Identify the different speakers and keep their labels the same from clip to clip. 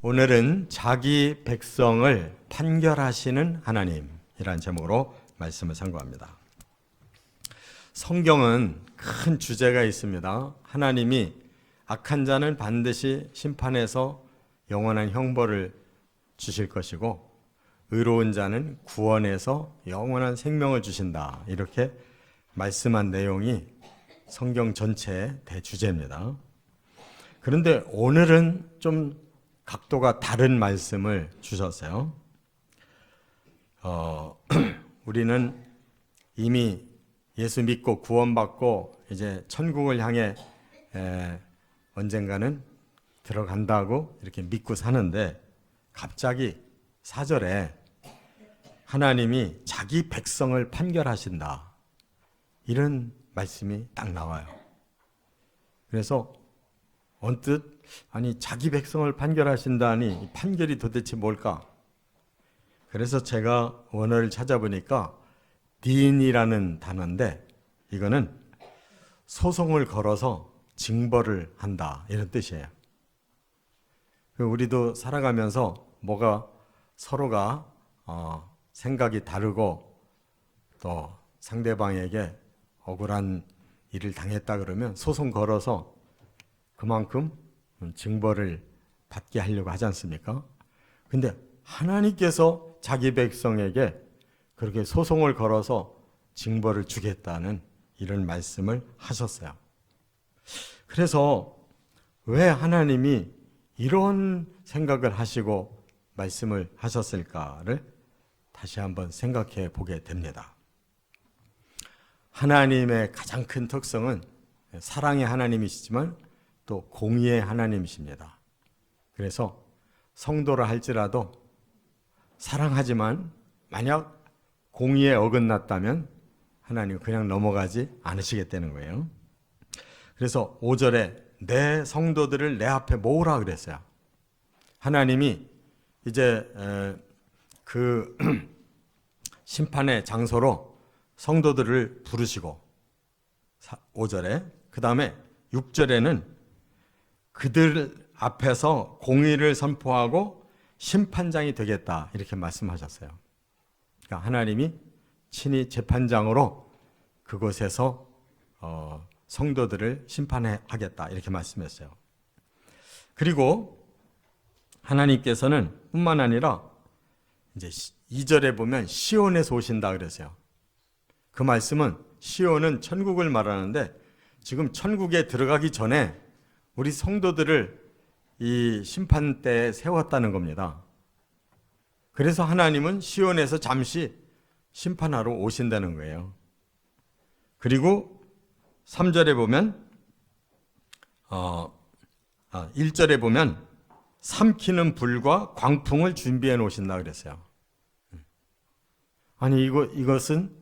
Speaker 1: 오늘은 자기 백성을 판결하시는 하나님이라는 제목으로 말씀을 상고합니다. 성경은 큰 주제가 있습니다. 하나님이 악한 자는 반드시 심판해서 영원한 형벌을 주실 것이고 의로운 자는 구원해서 영원한 생명을 주신다. 이렇게 말씀한 내용이 성경 전체의 대주제입니다. 그런데 오늘은 좀 각도가 다른 말씀을 주셨어요. 우리는 이미 예수 믿고 구원받고 이제 천국을 향해 언젠가는 들어간다고 이렇게 믿고 사는데 갑자기 4절에 하나님이 자기 백성을 판결하신다. 이런 말씀이 딱 나와요. 그래서 언뜻 아니 자기 백성을 판결하신다니 이 판결이 도대체 뭘까? 그래서 제가 원어를 찾아보니까 딘이라는 단어인데 이거는 소송을 걸어서 징벌을 한다 이런 뜻이에요. 우리도 살아가면서 뭐가 서로가 생각이 다르고 또 상대방에게 억울한 일을 당했다 그러면 소송 걸어서 그만큼 징벌을 받게 하려고 하지 않습니까? 근데 하나님께서 자기 백성에게 그렇게 소송을 걸어서 징벌을 주겠다는 이런 말씀을 하셨어요. 그래서 왜 하나님이 이런 생각을 하시고 말씀을 하셨을까를 다시 한번 생각해 보게 됩니다. 하나님의 가장 큰 특성은 사랑의 하나님이시지만 또 공의의 하나님이십니다. 그래서 성도라 할지라도 사랑하지만 만약 공의에 어긋났다면 하나님은 그냥 넘어가지 않으시겠다는 거예요. 그래서 5절에 내 성도들을 내 앞에 모으라 그랬어요. 하나님이 이제 그 심판의 장소로 성도들을 부르시고 5절에 그 다음에 6절에는 그들 앞에서 공의를 선포하고 심판장이 되겠다 이렇게 말씀하셨어요. 그러니까 하나님이 친히 재판장으로 그곳에서 성도들을 심판하겠다 이렇게 말씀했어요. 그리고 하나님께서는 뿐만 아니라 이제 2절에 보면 시온에서 오신다 그랬어요. 그 말씀은 시온은 천국을 말하는데 지금 천국에 들어가기 전에 우리 성도들을 이 심판대에 세웠다는 겁니다. 그래서 하나님은 시온에서 잠시 심판하러 오신다는 거예요. 그리고 3절에 보면 1절에 보면 삼키는 불과 광풍을 준비해 놓으신다 그랬어요. 아니 이것은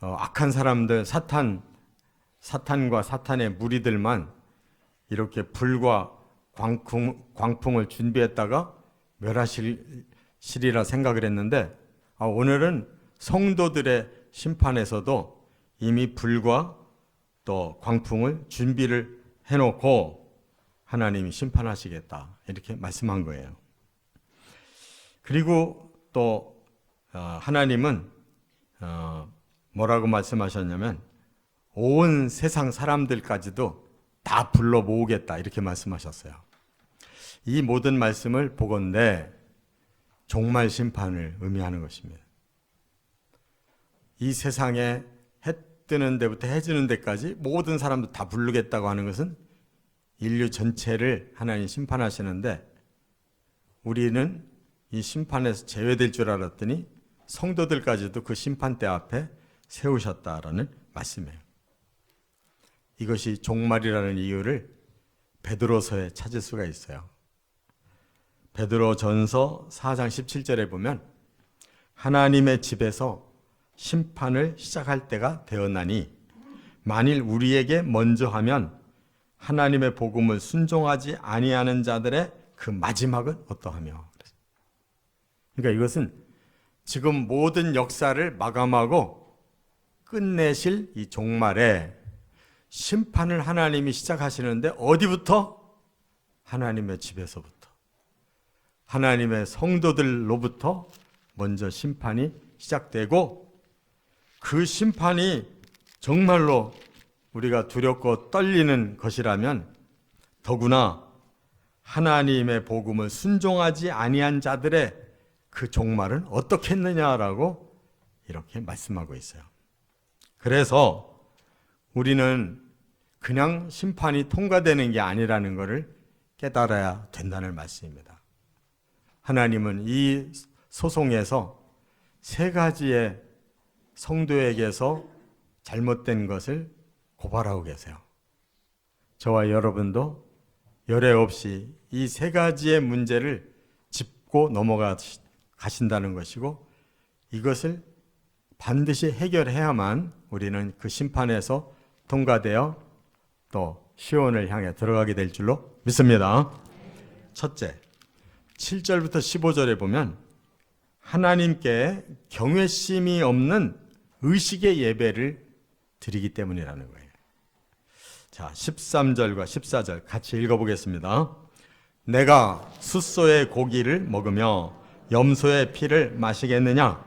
Speaker 1: 악한 사람들 사탄과 사탄의 무리들만 이렇게 불과 광풍을 준비했다가 멸하시리라 생각을 했는데 오늘은 성도들의 심판에서도 이미 불과 또 광풍을 준비를 해놓고 하나님이 심판하시겠다 이렇게 말씀한 거예요. 그리고 또 하나님은 뭐라고 말씀하셨냐면 온 세상 사람들까지도 다 불러 모으겠다 이렇게 말씀하셨어요. 이 모든 말씀을 보건대 종말 심판을 의미하는 것입니다. 이 세상에 해 뜨는 데부터 해 지는 데까지 모든 사람들 다 부르겠다고 하는 것은 인류 전체를 하나님 심판하시는데 우리는 이 심판에서 제외될 줄 알았더니 성도들까지도 그 심판대 앞에 세우셨다라는 말씀이에요. 이것이 종말이라는 이유를 베드로서에 찾을 수가 있어요. 베드로전서 4장 17절에 보면 하나님의 집에서 심판을 시작할 때가 되었나니 만일 우리에게 먼저 하면 하나님의 복음을 순종하지 아니하는 자들의 그 마지막은 어떠하며. 그러니까 이것은 지금 모든 역사를 마감하고 끝내실 이 종말에 심판을 하나님이 시작하시는데 어디부터? 하나님의 집에서부터. 하나님의 성도들로부터 먼저 심판이 시작되고, 그 심판이 정말로 우리가 두렵고 떨리는 것이라면 더구나 하나님의 복음을 순종하지 아니한 자들의 그 종말은 어떻겠느냐라고 이렇게 말씀하고 있어요. 그래서 우리는 그냥 심판이 통과되는 게 아니라는 것을 깨달아야 된다는 말씀입니다. 하나님은 이 소송에서 세 가지의 성도에게서 잘못된 것을 고발하고 계세요. 저와 여러분도 열애 없이 이 세 가지의 문제를 짚고 넘어가신다는 것이고, 이것을 반드시 해결해야만 우리는 그 심판에서 통과되어 또 시온을 향해 들어가게 될 줄로 믿습니다. 첫째, 7절부터 15절에 보면 하나님께 경외심이 없는 의식의 예배를 드리기 때문이라는 거예요. 자, 13절과 14절 같이 읽어보겠습니다. 내가 숫소의 고기를 먹으며 염소의 피를 마시겠느냐?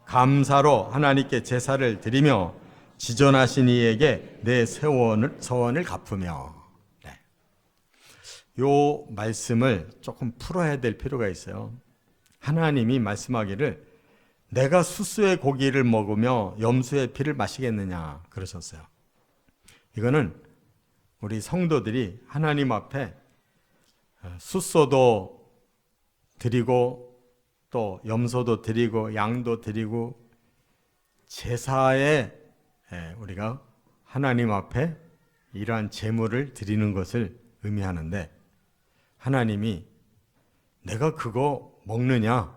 Speaker 1: 감사로 하나님께 제사를 드리며 지존하신 이에게 내 서원을 갚으며. 네. 요 말씀을 조금 풀어야 될 필요가 있어요. 하나님이 말씀하기를 내가 숫소의 고기를 먹으며 염소의 피를 마시겠느냐 그러셨어요. 이거는 우리 성도들이 하나님 앞에 숫소도 드리고 또 염소도 드리고 양도 드리고 제사에 우리가 하나님 앞에 이러한 제물을 드리는 것을 의미하는데, 하나님이 내가 그거 먹느냐?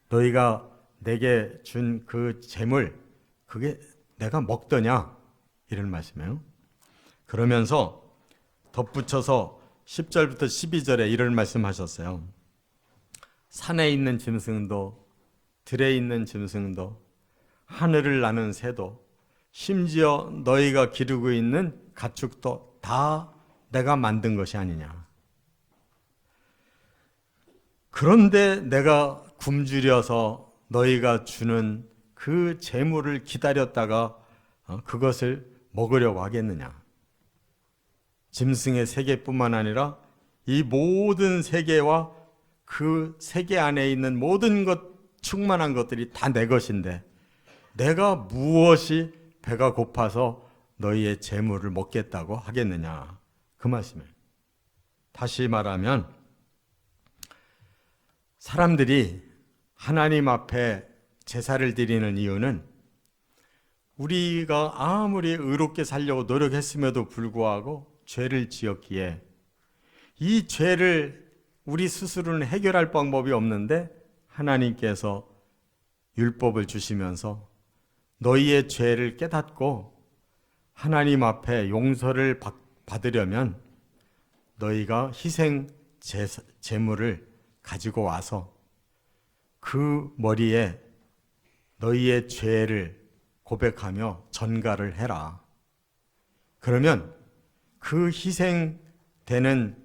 Speaker 1: 너희가 내게 준 그 제물 그게 내가 먹더냐? 이런 말씀이에요. 그러면서 덧붙여서 10절부터 12절에 이런 말씀하셨어요. 산에 있는 짐승도 들에 있는 짐승도 하늘을 나는 새도 심지어 너희가 기르고 있는 가축도 다 내가 만든 것이 아니냐. 그런데 내가 굶주려서 너희가 주는 그 재물을 기다렸다가 그것을 먹으려고 하겠느냐. 짐승의 세계뿐만 아니라 이 모든 세계와 그 세계 안에 있는 모든 것, 충만한 것들이 다 내 것인데 내가 무엇이 배가 고파서 너희의 재물을 먹겠다고 하겠느냐. 그 말씀이에요. 다시 말하면 사람들이 하나님 앞에 제사를 드리는 이유는 우리가 아무리 의롭게 살려고 노력했음에도 불구하고 죄를 지었기에 이 죄를 우리 스스로는 해결할 방법이 없는데 하나님께서 율법을 주시면서 너희의 죄를 깨닫고 하나님 앞에 용서를 받으려면 너희가 희생 제물을 가지고 와서 그 머리에 너희의 죄를 고백하며 전가를 해라. 그러면 그 희생되는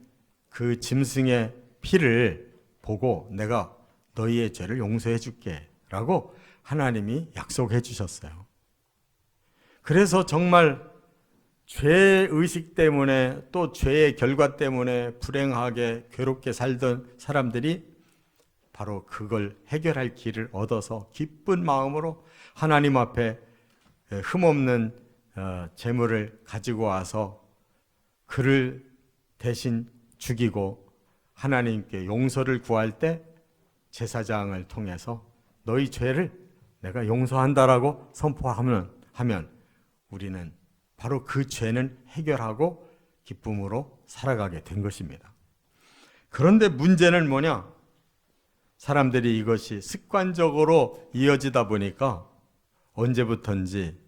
Speaker 1: 그 짐승의 피를 보고 내가 너희의 죄를 용서해 줄게 라고 하나님이 약속해 주셨어요. 그래서 정말 죄의식 때문에 또 죄의 결과 때문에 불행하게 괴롭게 살던 사람들이 바로 그걸 해결할 길을 얻어서 기쁜 마음으로 하나님 앞에 흠없는 제물을 가지고 와서 그를 대신 죽이고 하나님께 용서를 구할 때 제사장을 통해서 너희 죄를 내가 용서한다라고 선포하면 우리는 바로 그 죄는 해결하고 기쁨으로 살아가게 된 것입니다. 그런데 문제는 뭐냐? 사람들이 이것이 습관적으로 이어지다 보니까 언제부턴지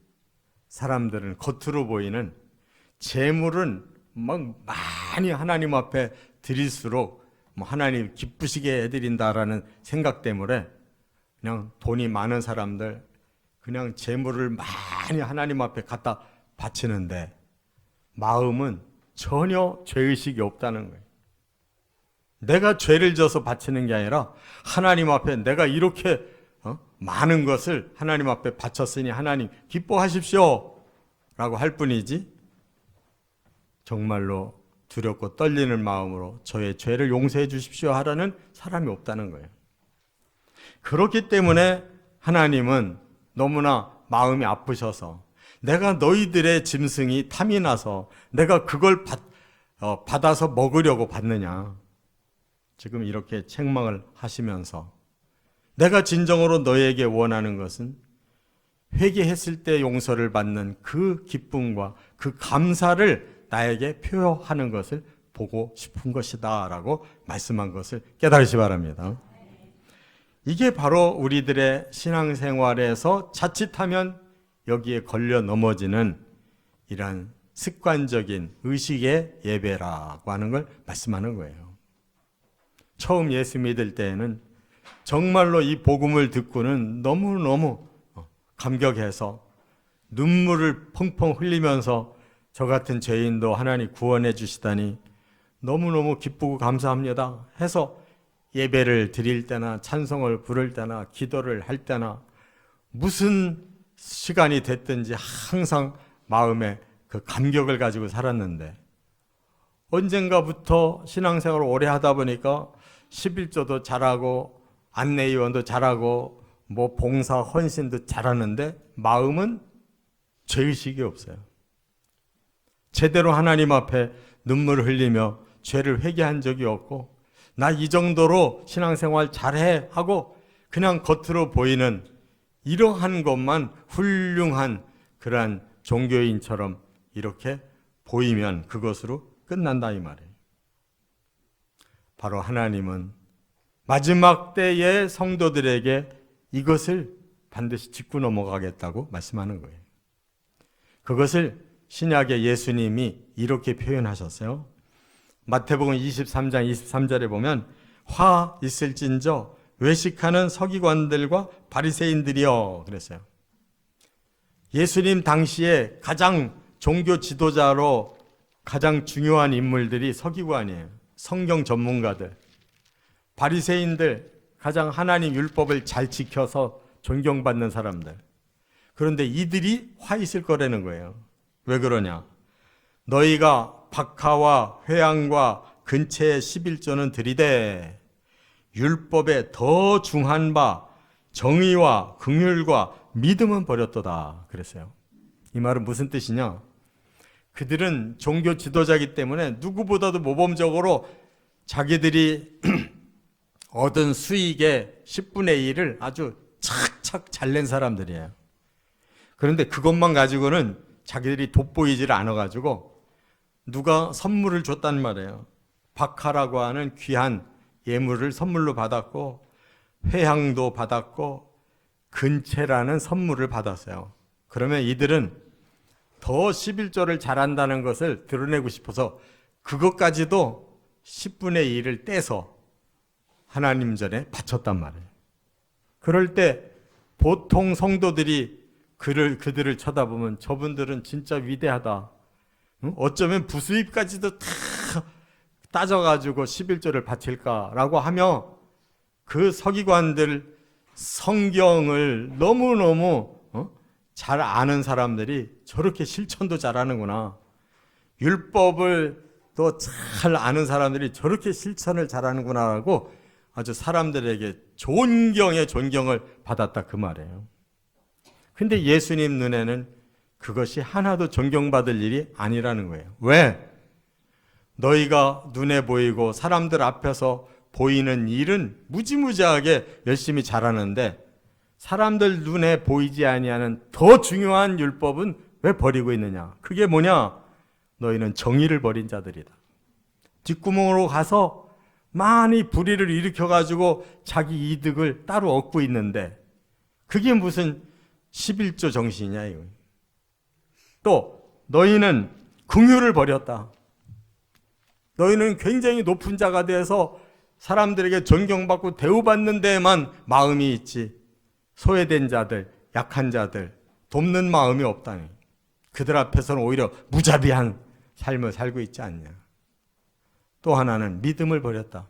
Speaker 1: 사람들은 겉으로 보이는 재물은 막 많이 하나님 앞에 드릴수록 하나님 기쁘시게 해드린다라는 생각 때문에 그냥 돈이 많은 사람들 그냥 재물을 많이 하나님 앞에 갖다 바치는데 마음은 전혀 죄의식이 없다는 거예요. 내가 죄를 져서 바치는 게 아니라 하나님 앞에 내가 이렇게 많은 것을 하나님 앞에 바쳤으니 하나님 기뻐하십시오 라고 할 뿐이지, 정말로 두렵고 떨리는 마음으로 저의 죄를 용서해 주십시오 하라는 사람이 없다는 거예요. 그렇기 때문에 하나님은 너무나 마음이 아프셔서 내가 너희들의 짐승이 탐이 나서 내가 그걸 받아서 먹으려고 받느냐, 지금 이렇게 책망을 하시면서 내가 진정으로 너희에게 원하는 것은 회개했을 때 용서를 받는 그 기쁨과 그 감사를 나에게 표현하는 것을 보고 싶은 것이다 라고 말씀한 것을 깨달으시 바랍니다. 이게 바로 우리들의 신앙생활에서 자칫하면 여기에 걸려 넘어지는 이러한 습관적인 의식의 예배라고 하는 걸 말씀하는 거예요. 처음 예수 믿을 때에는 정말로 이 복음을 듣고는 너무너무 감격해서 눈물을 펑펑 흘리면서 저 같은 죄인도 하나님 구원해 주시다니 너무너무 기쁘고 감사합니다 해서 예배를 드릴 때나 찬송을 부를 때나 기도를 할 때나 무슨 시간이 됐든지 항상 마음에 그 감격을 가지고 살았는데, 언젠가부터 신앙생활을 오래 하다 보니까 11조도 잘하고 안내위원도 잘하고 뭐 봉사 헌신도 잘하는데 마음은 죄의식이 없어요. 제대로 하나님 앞에 눈물을 흘리며 죄를 회개한 적이 없고, 나 이 정도로 신앙생활 잘해 하고 그냥 겉으로 보이는 이러한 것만 훌륭한 그러한 종교인처럼 이렇게 보이면 그것으로 끝난다 이 말이에요. 바로 하나님은 마지막 때의 성도들에게 이것을 반드시 짚고 넘어가겠다고 말씀하는 거예요. 그것을 신약의 예수님이 이렇게 표현하셨어요. 마태복음 23장 23절에 보면 화 있을진저 외식하는 서기관들과 바리새인들이여 그랬어요. 예수님 당시에 가장 종교 지도자로 가장 중요한 인물들이 서기관이에요. 성경 전문가들. 바리새인들, 가장 하나님 율법을 잘 지켜서 존경받는 사람들. 그런데 이들이 화 있을 거라는 거예요. 왜 그러냐? 너희가 박하와 회양과 근처의 11조는 들이되 율법에 더 중한 바 정의와 긍휼과 믿음은 버렸도다 그랬어요. 이 말은 무슨 뜻이냐? 그들은 종교 지도자이기 때문에 누구보다도 모범적으로 자기들이 얻은 수익의 10분의 1을 아주 착착 잘 낸 사람들이에요. 그런데 그것만 가지고는 자기들이 돋보이지를 않아가지고 누가 선물을 줬단 말이에요. 박하라고 하는 귀한 예물을 선물로 받았고 회향도 받았고 근체라는 선물을 받았어요. 그러면 이들은 더 11조를 잘한다는 것을 드러내고 싶어서 그것까지도 10분의 1을 떼서 하나님 전에 바쳤단 말이에요. 그럴 때 보통 성도들이 그들을 쳐다보면 저분들은 진짜 위대하다. 어쩌면 부수입까지도 다 따져가지고 11조를 바칠까라고 하며 그 서기관들 성경을 너무너무 잘 아는 사람들이 저렇게 실천도 잘하는구나. 율법을 또 잘 아는 사람들이 저렇게 실천을 잘하는구나라고 아주 사람들에게 존경의 존경을 받았다 그 말이에요. 근데 예수님 눈에는 그것이 하나도 존경받을 일이 아니라는 거예요. 왜? 너희가 눈에 보이고 사람들 앞에서 보이는 일은 무지무지하게 열심히 잘하는데 사람들 눈에 보이지 아니하는 더 중요한 율법은 왜 버리고 있느냐? 그게 뭐냐? 너희는 정의를 버린 자들이다. 뒷구멍으로 가서 많이 불의를 일으켜가지고 자기 이득을 따로 얻고 있는데 그게 무슨 11조 정신이냐 이거. 또 너희는 긍휼을 버렸다. 너희는 굉장히 높은 자가 되어서 사람들에게 존경받고 대우받는 데에만 마음이 있지 소외된 자들, 약한 자들 돕는 마음이 없다니. 그들 앞에서는 오히려 무자비한 삶을 살고 있지 않냐. 또 하나는 믿음을 버렸다.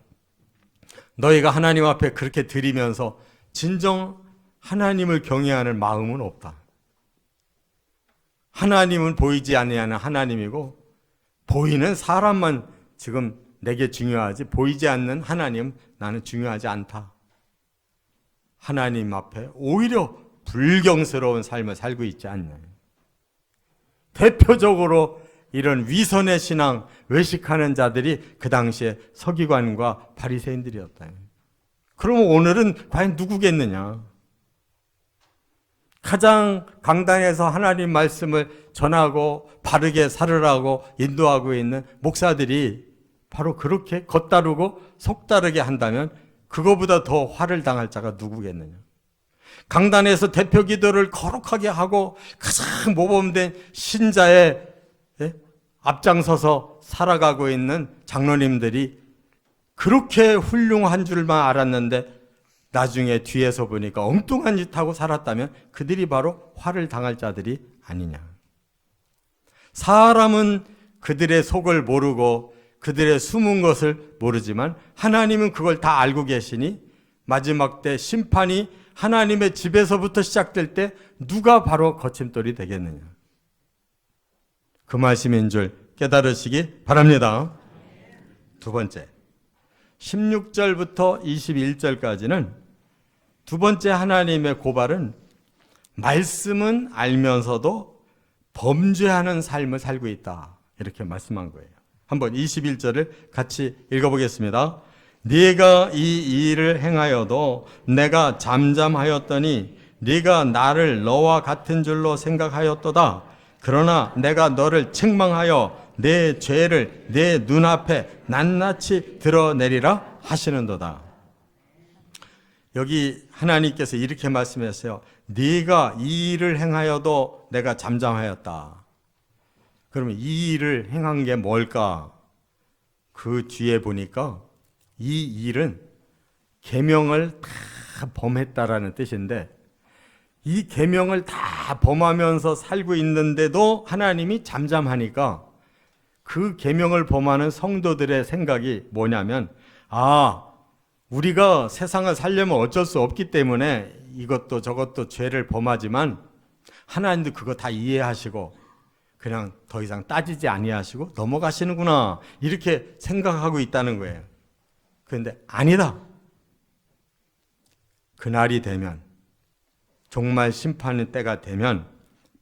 Speaker 1: 너희가 하나님 앞에 그렇게 드리면서 진정 하나님을 경외하는 마음은 없다. 하나님은 보이지 아니하는 하나님이고 보이는 사람만 지금 내게 중요하지 보이지 않는 하나님 나는 중요하지 않다. 하나님 앞에 오히려 불경스러운 삶을 살고 있지 않냐. 대표적으로 이런 위선의 신앙, 외식하는 자들이 그 당시에 서기관과 바리새인들이었다. 그러면 오늘은 과연 누구겠느냐? 가장 강단에서 하나님 말씀을 전하고 바르게 살으라고 인도하고 있는 목사들이 바로 그렇게 겉다르고 속다르게 한다면 그거보다 더 화를 당할 자가 누구겠느냐? 강단에서 대표 기도를 거룩하게 하고 가장 모범된 신자의 앞장서서 살아가고 있는 장로님들이 그렇게 훌륭한 줄만 알았는데 나중에 뒤에서 보니까 엉뚱한 짓 하고 살았다면 그들이 바로 화를 당할 자들이 아니냐. 사람은 그들의 속을 모르고 그들의 숨은 것을 모르지만 하나님은 그걸 다 알고 계시니 마지막 때 심판이 하나님의 집에서부터 시작될 때 누가 바로 거침돌이 되겠느냐. 그 말씀인 줄 깨달으시기 바랍니다. 두 번째, 16절부터 21절까지는 두 번째 하나님의 고발은 말씀은 알면서도 범죄하는 삶을 살고 있다. 이렇게 말씀한 거예요. 한번 21절을 같이 읽어보겠습니다. 네가 이 일을 행하여도 내가 잠잠하였더니 네가 나를 너와 같은 줄로 생각하였도다. 그러나 내가 너를 책망하여 내 죄를 내 눈앞에 낱낱이 드러내리라 하시는도다. 여기 하나님께서 이렇게 말씀했어요. 네가 이 일을 행하여도 내가 잠잠하였다. 그러면 이 일을 행한 게 뭘까? 그 뒤에 보니까 이 일은 계명을 다 범했다라는 뜻인데 이 계명을 다 범하면서 살고 있는데도 하나님이 잠잠하니까 그 계명을 범하는 성도들의 생각이 뭐냐면 우리가 세상을 살려면 어쩔 수 없기 때문에 이것도 저것도 죄를 범하지만 하나님도 그거 다 이해하시고 그냥 더 이상 따지지 아니하시고 넘어가시는구나 이렇게 생각하고 있다는 거예요. 그런데 아니다. 그날이 되면 정말 심판의 때가 되면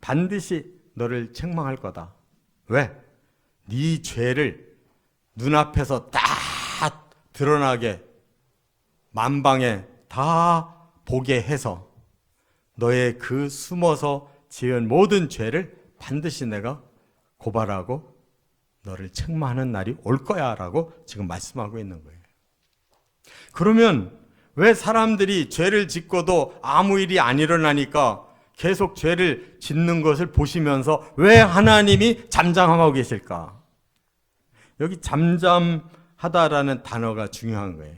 Speaker 1: 반드시 너를 책망할 거다. 왜? 네 죄를 눈앞에서 딱 드러나게 만방에 다 보게 해서 너의 그 숨어서 지은 모든 죄를 반드시 내가 고발하고 너를 책망하는 날이 올 거야 라고 지금 말씀하고 있는 거예요. 그러면 왜 사람들이 죄를 짓고도 아무 일이 안 일어나니까 계속 죄를 짓는 것을 보시면서 왜 하나님이 잠잠하고 계실까? 여기 잠잠하다라는 단어가 중요한 거예요.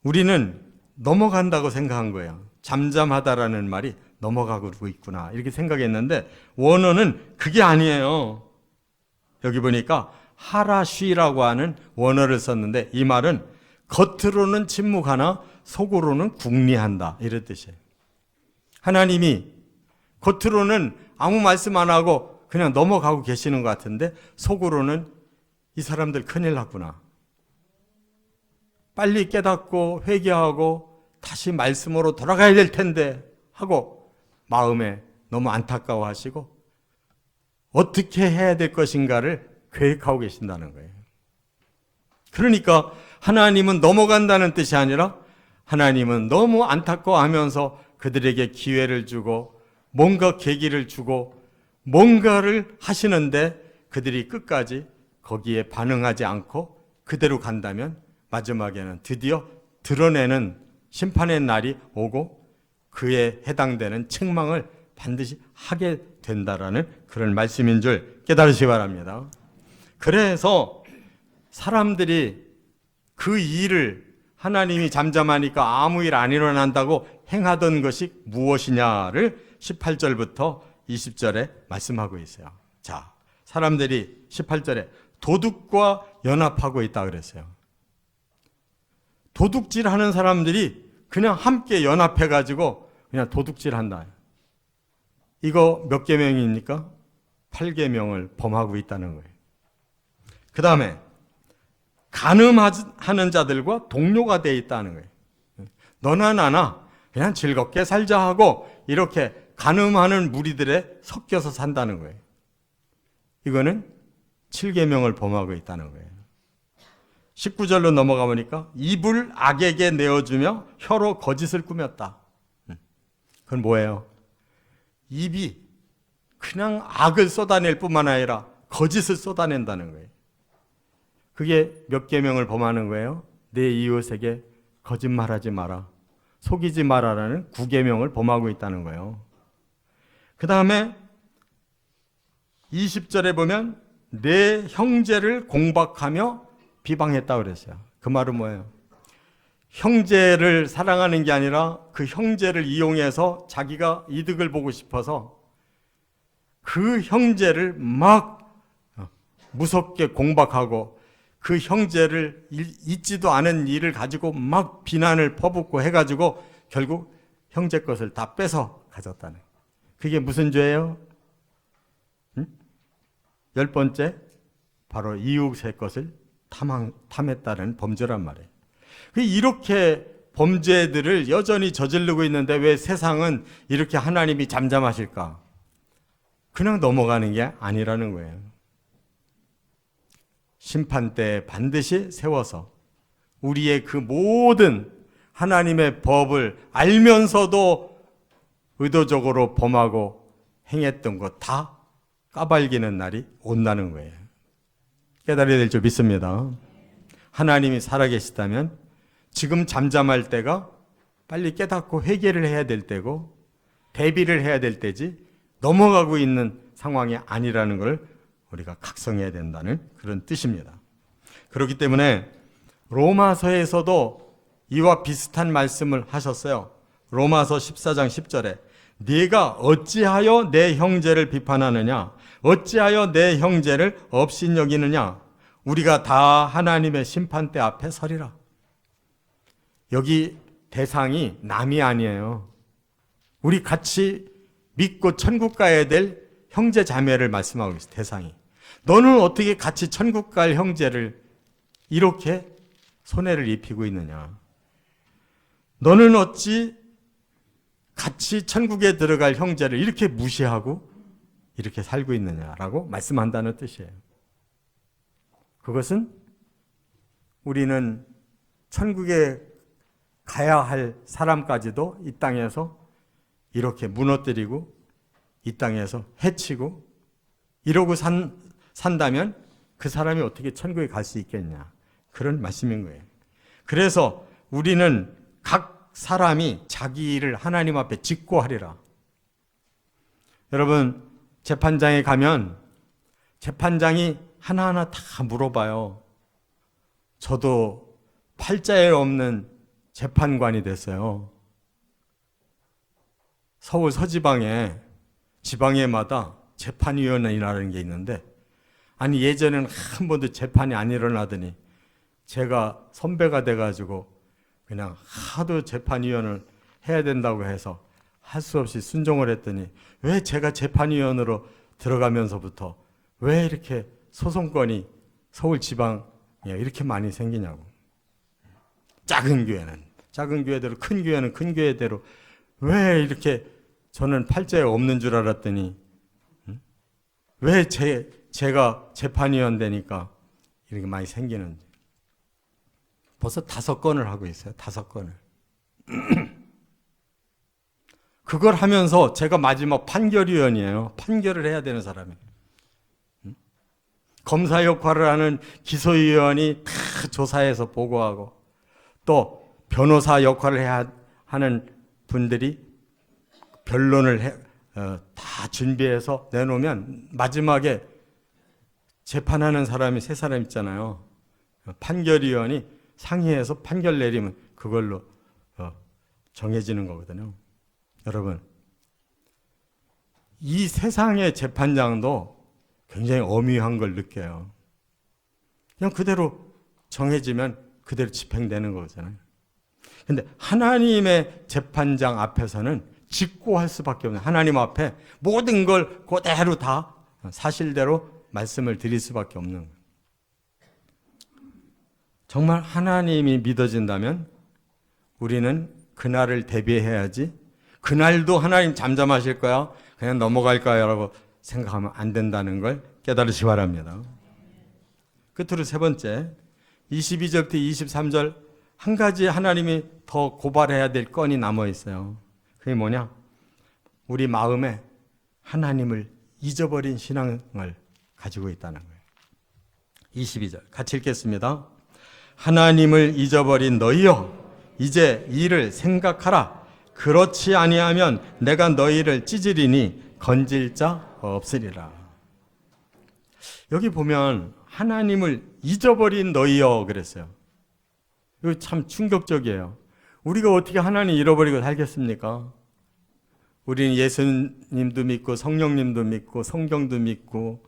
Speaker 1: 우리는 넘어간다고 생각한 거예요. 잠잠하다라는 말이 넘어가고 있구나 이렇게 생각했는데 원어는 그게 아니에요. 여기 보니까 하라쉬라고 하는 원어를 썼는데 이 말은 겉으로는 침묵하나 속으로는 궁리한다 이런 뜻이에요. 하나님이 겉으로는 아무 말씀 안 하고 그냥 넘어가고 계시는 것 같은데 속으로는 이 사람들 큰일 났구나. 빨리 깨닫고 회개하고 다시 말씀으로 돌아가야 될 텐데 하고 마음에 너무 안타까워하시고 어떻게 해야 될 것인가를 계획하고 계신다는 거예요. 그러니까 하나님은 넘어간다는 뜻이 아니라 하나님은 너무 안타까워하면서 그들에게 기회를 주고 뭔가 계기를 주고 뭔가를 하시는데 그들이 끝까지 거기에 반응하지 않고 그대로 간다면 마지막에는 드디어 드러내는 심판의 날이 오고 그에 해당되는 책망을 반드시 하게 된다라는 그런 말씀인 줄 깨달으시기 바랍니다. 그래서 사람들이 그 일을 하나님이 잠잠하니까 아무 일 안 일어난다고 행하던 것이 무엇이냐를 18절부터 20절에 말씀하고 있어요. 자, 사람들이 18절에 도둑과 연합하고 있다 그랬어요. 도둑질하는 사람들이 그냥 함께 연합해가지고 그냥 도둑질한다. 이거 몇 계명입니까? 8계명을 범하고 있다는 거예요. 그 다음에 간음하는 자들과 동료가 되어 있다는 거예요. 너나 나나 그냥 즐겁게 살자 하고 이렇게 간음하는 무리들에 섞여서 산다는 거예요. 이거는 7계명을 범하고 있다는 거예요. 19절로 넘어가 보니까 입을 악에게 내어주며 혀로 거짓을 꾸몄다. 그건 뭐예요? 입이 그냥 악을 쏟아낼 뿐만 아니라 거짓을 쏟아낸다는 거예요. 그게 몇 계명을 범하는 거예요? 내 이웃에게 거짓말하지 마라, 속이지 마라라는 9계명을 범하고 있다는 거예요. 그 다음에 20절에 보면 내 형제를 공박하며 비방했다고 그랬어요. 그 말은 뭐예요? 형제를 사랑하는 게 아니라 그 형제를 이용해서 자기가 이득을 보고 싶어서 그 형제를 막 무섭게 공박하고 그 형제를 있지도 않은 일을 가지고 막 비난을 퍼붓고 해가지고 결국 형제 것을 다 뺏어 가졌다는 거예요. 그게 무슨 죄예요? 10번째, 바로 이웃의 것을 탐했다는 범죄란 말이에요. 이렇게 범죄들을 여전히 저지르고 있는데 왜 세상은 이렇게 하나님이 잠잠하실까? 그냥 넘어가는 게 아니라는 거예요. 심판대에 반드시 세워서 우리의 그 모든 하나님의 법을 알면서도 의도적으로 범하고 행했던 것 다 까발리는 날이 온다는 거예요. 깨달아야 될 줄 믿습니다. 하나님이 살아계시다면 지금 잠잠할 때가 빨리 깨닫고 회개를 해야 될 때고 대비를 해야 될 때지 넘어가고 있는 상황이 아니라는 걸 우리가 각성해야 된다는 그런 뜻입니다. 그렇기 때문에 로마서에서도 이와 비슷한 말씀을 하셨어요. 로마서 14장 10절에 네가 어찌하여 내 형제를 비판하느냐, 어찌하여 내 형제를 업신여기느냐, 우리가 다 하나님의 심판대 앞에 서리라. 여기 대상이 남이 아니에요. 우리 같이 믿고 천국 가야 될 형제 자매를 말씀하고 있어요. 대상이. 너는 어떻게 같이 천국 갈 형제를 이렇게 손해를 입히고 있느냐? 너는 어찌 같이 천국에 들어갈 형제를 이렇게 무시하고 이렇게 살고 있느냐라고 말씀한다는 뜻이에요. 그것은 우리는 천국에 가야 할 사람까지도 이 땅에서 이렇게 무너뜨리고 이 땅에서 해치고 이러고 산다면 그 사람이 어떻게 천국에 갈 수 있겠냐, 그런 말씀인 거예요. 그래서 우리는 각 사람이 자기 일을 하나님 앞에 짓고 하리라. 여러분, 재판장에 가면 재판장이 하나하나 다 물어봐요. 저도 팔자에 없는 재판관이 됐어요. 서울 서지방에 지방에마다 재판위원회라는 게 있는데, 아니 예전에는 한 번도 재판이 안 일어나더니 제가 선배가 돼가지고 그냥 하도 재판위원을 해야 된다고 해서 할 수 없이 순종을 했더니 왜 제가 재판위원으로 들어가면서부터 왜 이렇게 소송건이 서울 지방에 이렇게 많이 생기냐고. 작은 교회는 작은 교회대로, 큰 교회는 큰 교회대로 왜 이렇게, 저는 팔자에 없는 줄 알았더니 왜 제가 재판위원 되니까 이렇게 많이 생기는지. 벌써 5건을 하고 있어요. 5건을. 그걸 하면서 제가 마지막 판결위원이에요. 판결을 해야 되는 사람이에요. 검사 역할을 하는 기소위원이 다 조사해서 보고하고, 또 변호사 역할을 해야 하는 분들이 변론을 다 준비해서 내놓으면 마지막에 재판하는 사람이 3사람 있잖아요. 판결위원이 상의해서 판결 내리면 그걸로 정해지는 거거든요. 여러분, 이 세상의 재판장도 굉장히 엄위한 걸 느껴요. 그냥 그대로 정해지면 그대로 집행되는 거잖아요. 근데 하나님의 재판장 앞에서는 직고할 수밖에 없는, 하나님 앞에 모든 걸 그대로 다 사실대로 말씀을 드릴 수밖에 없는 거예요. 정말 하나님이 믿어진다면 우리는 그날을 대비해야지, 그날도 하나님 잠잠하실 거야, 그냥 넘어갈 거야 라고 생각하면 안 된다는 걸 깨달으시기 바랍니다. 끝으로 세 번째, 22절부터 23절 한 가지 하나님이 더 고발해야 될 건이 남아 있어요. 그게 뭐냐? 우리 마음에 하나님을 잊어버린 신앙을 가지고 있다는 거예요. 22절 같이 읽겠습니다. 하나님을 잊어버린 너희여, 이제 이를 생각하라. 그렇지 아니하면 내가 너희를 찢으리니 건질 자 없으리라. 여기 보면 하나님을 잊어버린 너희여 그랬어요. 이거 참 충격적이에요. 우리가 어떻게 하나님 잃어버리고 살겠습니까? 우리는 예수님도 믿고 성령님도 믿고 성경도 믿고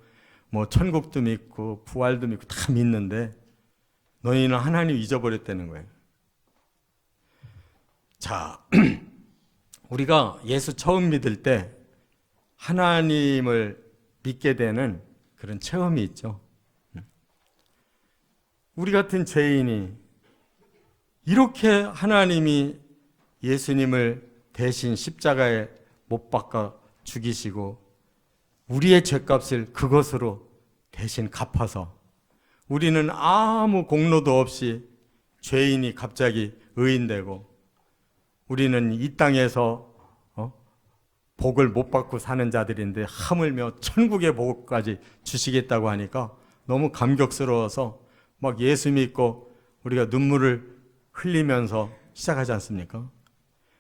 Speaker 1: 뭐 천국도 믿고 부활도 믿고 다 믿는데 너희는 하나님 잊어버렸다는 거예요. 자, 우리가 예수 처음 믿을 때 하나님을 믿게 되는 그런 체험이 있죠. 우리 같은 죄인이 이렇게 하나님이 예수님을 대신 십자가에 못 박아 죽이시고 우리의 죄값을 그것으로 대신 갚아서 우리는 아무 공로도 없이 죄인이 갑자기 의인되고 우리는 이 땅에서 복을 못 받고 사는 자들인데 하물며 천국의 복까지 주시겠다고 하니까 너무 감격스러워서 막 예수 믿고 우리가 눈물을 흘리면서 시작하지 않습니까?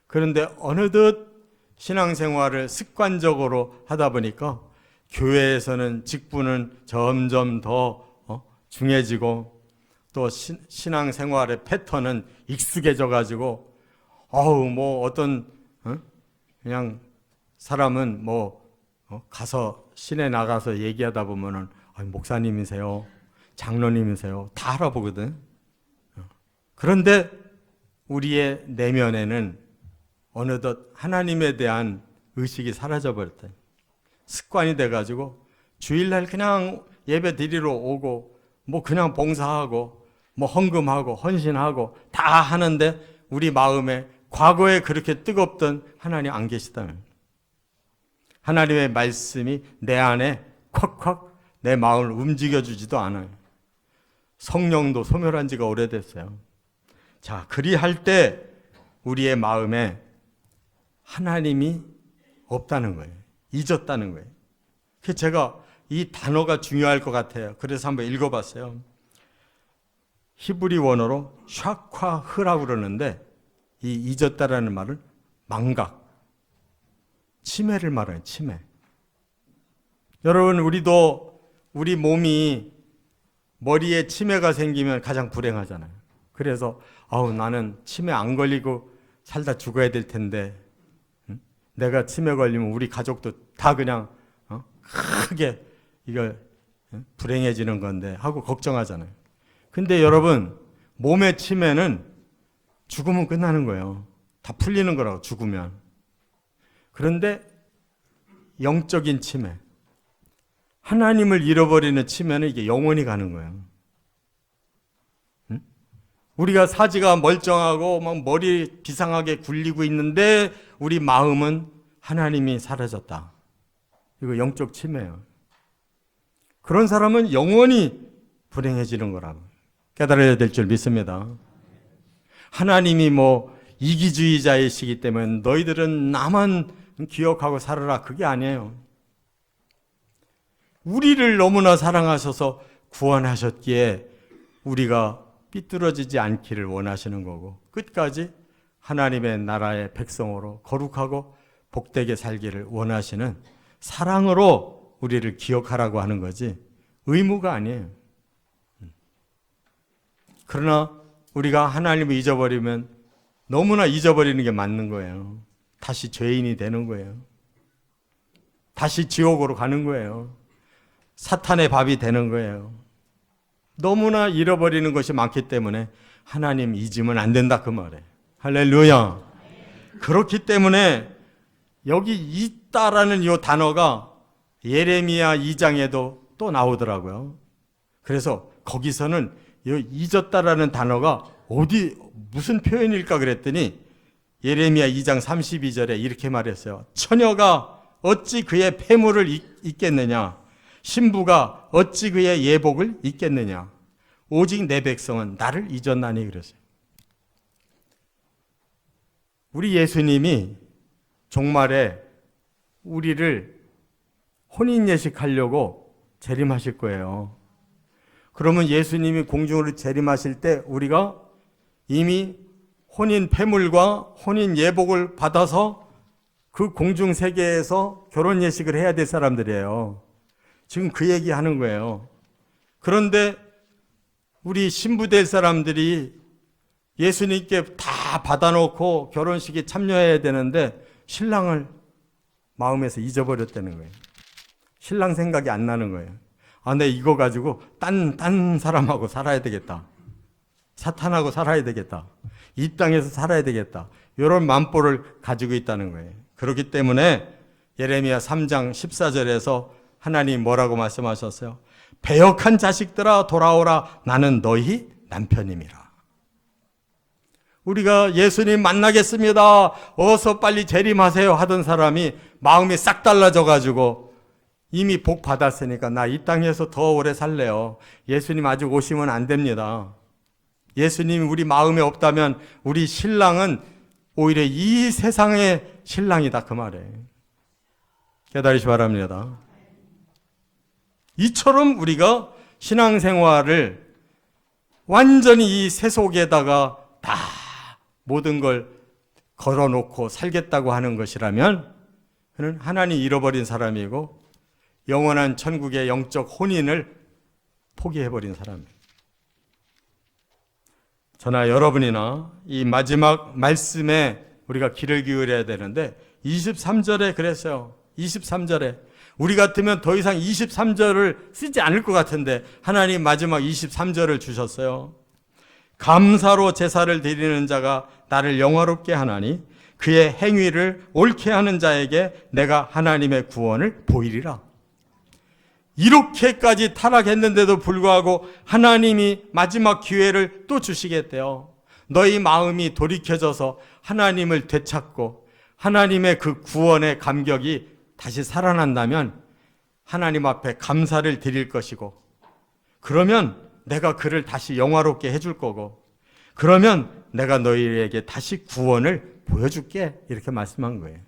Speaker 1: 그런데 어느덧 신앙생활을 습관적으로 하다 보니까 교회에서는 직분은 점점 더 중해지고 또 신앙생활의 패턴은 익숙해져 가지고 뭐 어떤 그냥 사람은 가서 시내 나가서 얘기하다 보면은 목사님이세요, 장로님이세요 다 알아보거든. 그런데 우리의 내면에는 어느덧 하나님에 대한 의식이 사라져 버렸다. 습관이 돼가지고 주일날 그냥 예배 드리러 오고 그냥 봉사하고 헌금하고 헌신하고 다 하는데 우리 마음에 과거에 그렇게 뜨겁던 하나님 안 계시다는, 하나님의 말씀이 내 안에 콱콱 내 마음을 움직여주지도 않아요. 성령도 소멸한 지가 오래됐어요. 자, 그리할 때 우리의 마음에 하나님이 없다는 거예요. 잊었다는 거예요. 그래서 제가 이 단어가 중요할 것 같아요. 그래서 한번 읽어봤어요. 히브리 원어로 샤콰흐라고 그러는데 이 잊었다라는 말은 망각, 치매를 말해요. 치매. 여러분, 우리도 우리 몸이 머리에 치매가 생기면 가장 불행하잖아요. 그래서 나는 치매 안 걸리고 살다 죽어야 될 텐데 내가 치매 걸리면 우리 가족도 다 그냥 크게 이거 불행해지는 건데 하고 걱정하잖아요. 근데 여러분, 몸의 치매는 죽으면 끝나는 거예요. 다 풀리는 거라고, 죽으면. 그런데 영적인 치매, 하나님을 잃어버리는 치매는 이게 영원히 가는 거예요. 우리가 사지가 멀쩡하고 막 머리 비상하게 굴리고 있는데 우리 마음은 하나님이 사라졌다. 이거 영적 치매예요. 그런 사람은 영원히 불행해지는 거라고 깨달아야 될 줄 믿습니다. 하나님이 이기주의자이시기 때문에 너희들은 나만 기억하고 살아라, 그게 아니에요. 우리를 너무나 사랑하셔서 구원하셨기에 우리가 삐뚤어지지 않기를 원하시는 거고 끝까지 하나님의 나라의 백성으로 거룩하고 복되게 살기를 원하시는 사랑으로 우리를 기억하라고 하는 거지 의무가 아니에요. 그러나 우리가 하나님을 잊어버리면 너무나 잊어버리는 게 맞는 거예요. 다시 죄인이 되는 거예요. 다시 지옥으로 가는 거예요. 사탄의 밥이 되는 거예요. 너무나 잃어버리는 것이 많기 때문에 하나님 잊으면 안 된다, 그 말이에요. 할렐루야. 그렇기 때문에 여기 있다라는 이 단어가 예레미야 2장에도 또 나오더라고요. 그래서 거기서는 잊었다라는 단어가 어디 무슨 표현일까 그랬더니 예레미야 2장 32절에 이렇게 말했어요. 처녀가 어찌 그의 폐물을 잊겠느냐, 신부가 어찌 그의 예복을 잊겠느냐, 오직 내 백성은 나를 잊었나니 그랬어요. 우리 예수님이 종말에 우리를 혼인 예식하려고 재림하실 거예요. 그러면 예수님이 공중으로 재림하실 때 우리가 이미 혼인 폐물과 혼인 예복을 받아서 그 공중 세계에서 결혼 예식을 해야 될 사람들이에요. 지금 그 얘기 하는 거예요. 그런데 우리 신부 될 사람들이 예수님께 다 받아놓고 결혼식에 참여해야 되는데 신랑을 마음에서 잊어버렸다는 거예요. 신랑 생각이 안 나는 거예요. 아, 내 이거 가지고 딴 사람하고 살아야 되겠다. 사탄하고 살아야 되겠다. 이 땅에서 살아야 되겠다. 이런 만보를 가지고 있다는 거예요. 그렇기 때문에 예레미야 3장 14절에서 하나님 뭐라고 말씀하셨어요? 배역한 자식들아 돌아오라, 나는 너희 남편임이라. 우리가 예수님 만나겠습니다, 어서 빨리 재림하세요 하던 사람이 마음이 싹 달라져가지고 이미 복 받았으니까 나 이 땅에서 더 오래 살래요. 예수님 아직 오시면 안 됩니다. 예수님이 우리 마음에 없다면 우리 신랑은 오히려 이 세상의 신랑이다, 그 말이에요. 깨달으시 바랍니다. 이처럼 우리가 신앙생활을 완전히 이 세속에다가 다 모든 걸 걸어놓고 살겠다고 하는 것이라면 그는 하나님 잃어버린 사람이고 영원한 천국의 영적 혼인을 포기해버린 사람이에요. 저나 여러분이나 이 마지막 말씀에 우리가 귀를 기울여야 되는데 23절에 그랬어요. 23절에 우리 같으면 더 이상 23절을 쓰지 않을 것 같은데 하나님 마지막 23절을 주셨어요. 감사로 제사를 드리는 자가 나를 영화롭게 하나니 그의 행위를 옳게 하는 자에게 내가 하나님의 구원을 보이리라. 이렇게까지 타락했는데도 불구하고 하나님이 마지막 기회를 또 주시겠대요. 너희 마음이 돌이켜져서 하나님을 되찾고 하나님의 그 구원의 감격이 다시 살아난다면 하나님 앞에 감사를 드릴 것이고, 그러면 내가 그를 다시 영화롭게 해줄 거고, 그러면 내가 너희에게 다시 구원을 보여줄게, 이렇게 말씀한 거예요.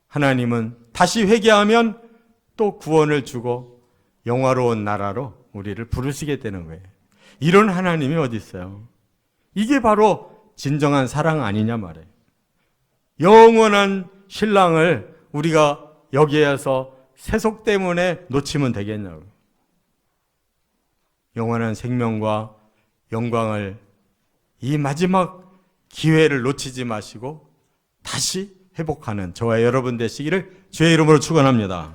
Speaker 1: 하나님은 다시 회개하면 또 구원을 주고 영화로운 나라로 우리를 부르시게 되는 거예요. 이런 하나님이 어디 있어요? 이게 바로 진정한 사랑 아니냐 말이에요. 영원한 신랑을 우리가 여기에서 세속 때문에 놓치면 되겠냐고. 영원한 생명과 영광을, 이 마지막 기회를 놓치지 마시고 다시 회복하는 저와 여러분 되시기를 주의 이름으로 축원합니다.